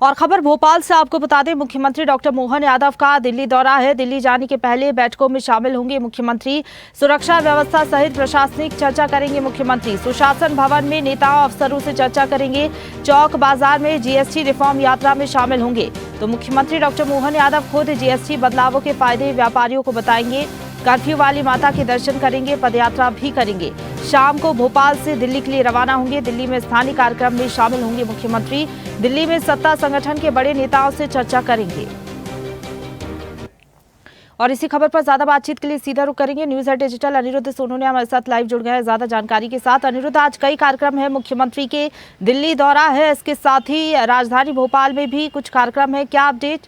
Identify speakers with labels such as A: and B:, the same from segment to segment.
A: और खबर भोपाल से आपको बता दें, मुख्यमंत्री डॉक्टर मोहन यादव का दिल्ली दौरा है। दिल्ली जाने के पहले बैठकों में शामिल होंगे मुख्यमंत्री। सुरक्षा व्यवस्था सहित प्रशासनिक चर्चा करेंगे मुख्यमंत्री। सुशासन भवन में नेताओं अफसरों से चर्चा करेंगे। चौक बाजार में जीएसटी रिफॉर्म यात्रा में शामिल होंगे। तो मुख्यमंत्री डॉक्टर मोहन यादव खुद जीएसटी बदलावों के फायदे व्यापारियों को बताएंगे। कर्फ्यू वाली माता के दर्शन करेंगे, पदयात्रा भी करेंगे। शाम को भोपाल से दिल्ली के लिए रवाना होंगे। दिल्ली में स्थानीय कार्यक्रम में शामिल होंगे मुख्यमंत्री। दिल्ली में सत्ता संगठन के बड़े नेताओं से चर्चा करेंगे। और इसी खबर पर ज्यादा बातचीत के लिए सीधा रुख करेंगे news at digital Anirudh Sonu ने हमारे साथ लाइव जुड़ गए हैं ज्यादा जानकारी के साथ। अनिरुद्ध, आज कई कार्यक्रम है, मुख्यमंत्री के दिल्ली दौरा है, इसके साथ ही राजधानी भोपाल में भी कुछ कार्यक्रम है, क्या अपडेट?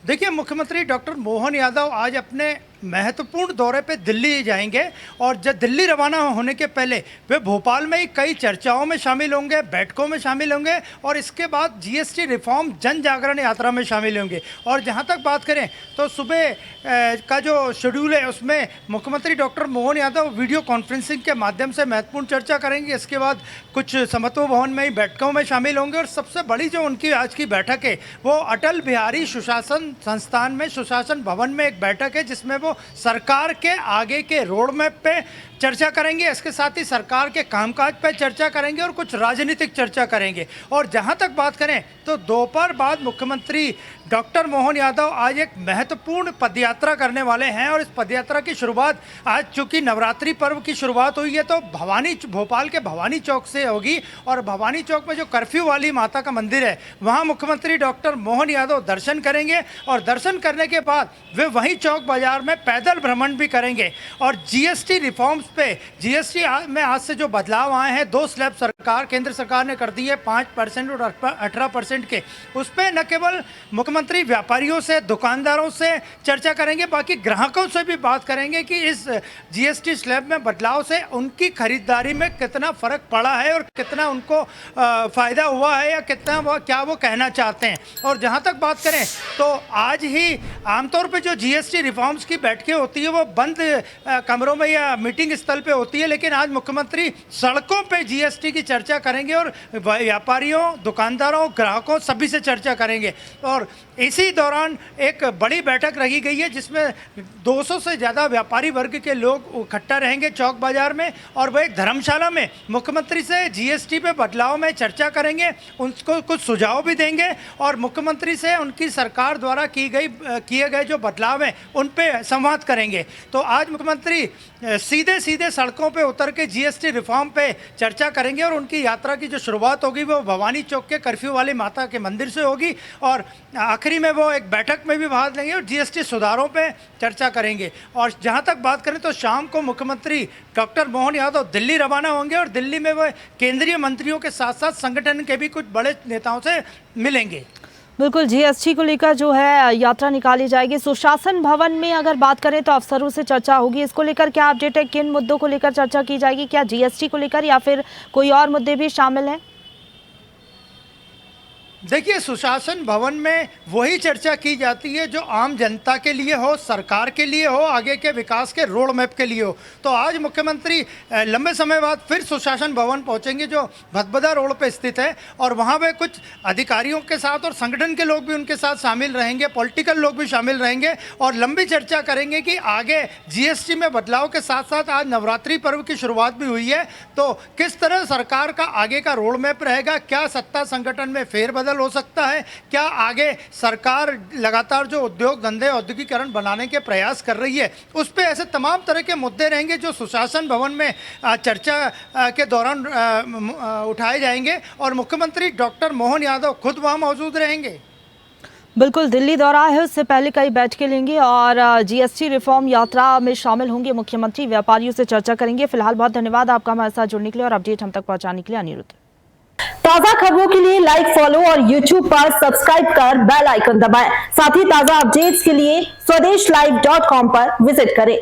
B: देखिए, मुख्यमंत्री डॉक्टर मोहन यादव आज अपने महत्वपूर्ण दौरे पे दिल्ली जाएंगे और जब दिल्ली रवाना होने के पहले वे भोपाल में ही कई चर्चाओं में शामिल होंगे, बैठकों में शामिल होंगे और इसके बाद जीएसटी रिफॉर्म जन जागरण यात्रा में शामिल होंगे। और जहां तक बात करें तो सुबह का जो शेड्यूल है उसमें मुख्यमंत्री doctor Mohan Yadav video conferencing के माध्यम से महत्वपूर्ण चर्चा करेंगे। इसके बाद कुछ समत्व भवन में ही बैठकों में शामिल होंगे और सबसे बड़ी जो उनकी आज की बैठक है वो अटल बिहारी सुशासन संस्थान में सुशासन भवन में एक बैठक है, जिसमें वो सरकार के आगे के रोड मैप पे चर्चा करेंगे। इसके साथ ही सरकार के कामकाज पे चर्चा करेंगे और कुछ राजनीतिक चर्चा करेंगे। और जहां तक बात करें तो दोपहर बाद मुख्यमंत्री डॉक्टर मोहन यादव आज एक महत्वपूर्ण पदयात्रा करने वाले हैं और इस पदयात्रा की शुरुआत आज चूंकि नवरात्रि पर्व की शुरुआत हुई है तो भोपाल के भवानी चौक से होगी। और भवानी चौक में जो कर्फ्यू वाली माता का मंदिर है वहां मुख्यमंत्री डॉक्टर मोहन यादव दर्शन करेंगे और दर्शन करने के बाद वे वहीं चौक बाजार में पैदल भ्रमण भी करेंगे। और जीएसटी रिफॉर्म्स पे जीएसटी में आज से जो बदलाव आए हैं, 2 स्लैब सरकार केंद्र सरकार ने कर दी है, 5% और 18% के, उस पर न केवल मुख्यमंत्री व्यापारियों से, दुकानदारों से चर्चा करेंगे, बाकी ग्राहकों से भी बात करेंगे कि इस जीएसटी स्लैब में बदलाव से उनकी खरीदारी में कितना फर्क पड़ा है और कितना उनको फायदा हुआ है या कितना क्या वो कहना चाहते हैं। और जहां तक बात करें तो आज ही आमतौर पर जो जीएसटी रिफॉर्म्स की बैठकें होती है वो बंद कमरों में या मीटिंग स्थल पे होती है, लेकिन आज मुख्यमंत्री सड़कों पे जीएसटी की चर्चा करेंगे और व्यापारियों, दुकानदारों, ग्राहकों सभी से चर्चा करेंगे। और इसी दौरान एक बड़ी बैठक रखी गई है जिसमें 200 से ज़्यादा व्यापारी वर्ग के लोग इकट्ठा रहेंगे चौक बाजार में और वह एक धर्मशाला में मुख्यमंत्री से जीएसटी पे बदलाव में चर्चा करेंगे, उनको कुछ सुझाव भी देंगे और मुख्यमंत्री से उनकी सरकार द्वारा किए गए जो बदलाव हैं उन पे संवाद करेंगे। तो आज मुख्यमंत्री सीधे सड़कों पे उतर के जीएसटी रिफॉर्म पे चर्चा करेंगे और उनकी यात्रा की जो शुरुआत होगी वो भवानी चौक के कर्फ्यू वाली माता के मंदिर से होगी और आखिरी में वो एक बैठक में भी भाग लेंगे और जीएसटी सुधारों पे चर्चा करेंगे। और जहां तक बात करें तो शाम को मुख्यमंत्री डॉक्टर मोहन यादव दिल्ली रवाना होंगे और दिल्ली में वो केंद्रीय मंत्रियों के साथ साथ संगठन के भी कुछ बड़े नेताओं से मिलेंगे।
A: बिल्कुल, जीएसटी को लेकर जो है यात्रा निकाली जाएगी। सुशासन भवन में अगर बात करें तो अफसरों से चर्चा होगी, इसको लेकर क्या अपडेट है? किन मुद्दों को लेकर चर्चा की जाएगी? क्या जीएसटी को लेकर या फिर कोई और मुद्दे भी शामिल हैं?
B: देखिए, सुशासन भवन में वही चर्चा की जाती है जो आम जनता के लिए हो, सरकार के लिए हो, आगे के विकास के रोड मैप के लिए हो। तो आज मुख्यमंत्री लंबे समय बाद फिर सुशासन भवन पहुंचेंगे जो भदभदा रोड पे स्थित है और वहां पे कुछ अधिकारियों के साथ और संगठन के लोग भी उनके साथ शामिल रहेंगे, पॉलिटिकल लोग भी शामिल रहेंगे और लंबी चर्चा करेंगे कि आगे जीएसटी में बदलाव के साथ साथ आज नवरात्रि पर्व की शुरुआत भी हुई है तो किस तरह सरकार का आगे का रोड मैप रहेगा, क्या सत्ता संगठन में फेरबदल हो सकता है, क्या आगे सरकार लगातार जो उद्योग धंधे औद्योगिकरण बनाने के प्रयास कर रही है, उस पे ऐसे तमाम तरह के मुद्दे रहेंगे जो सुशासन भवन में चर्चा के दौरान उठाए जाएंगे और मुख्यमंत्री डॉक्टर मोहन यादव खुद वहां मौजूद रहेंगे।
A: बिल्कुल, दिल्ली दौरा है, उससे पहले कई बैठकें लेंगे और जीएसटी रिफॉर्म यात्रा में शामिल होंगे मुख्यमंत्री। व्यापारियों से चर्चा करेंगे। फिलहाल बहुत धन्यवाद आपका हमारे साथ जुड़ने के लिए और अपडेट हम तक पहुंचाने के लिए, अनिरुद्ध।
C: ताजा खबरों के लिए लाइक, फॉलो और YouTube पर सब्सक्राइब कर बेल आइकन दबाएं। साथ ही ताजा अपडेट्स के लिए swedeshlive.com पर विजिट करें।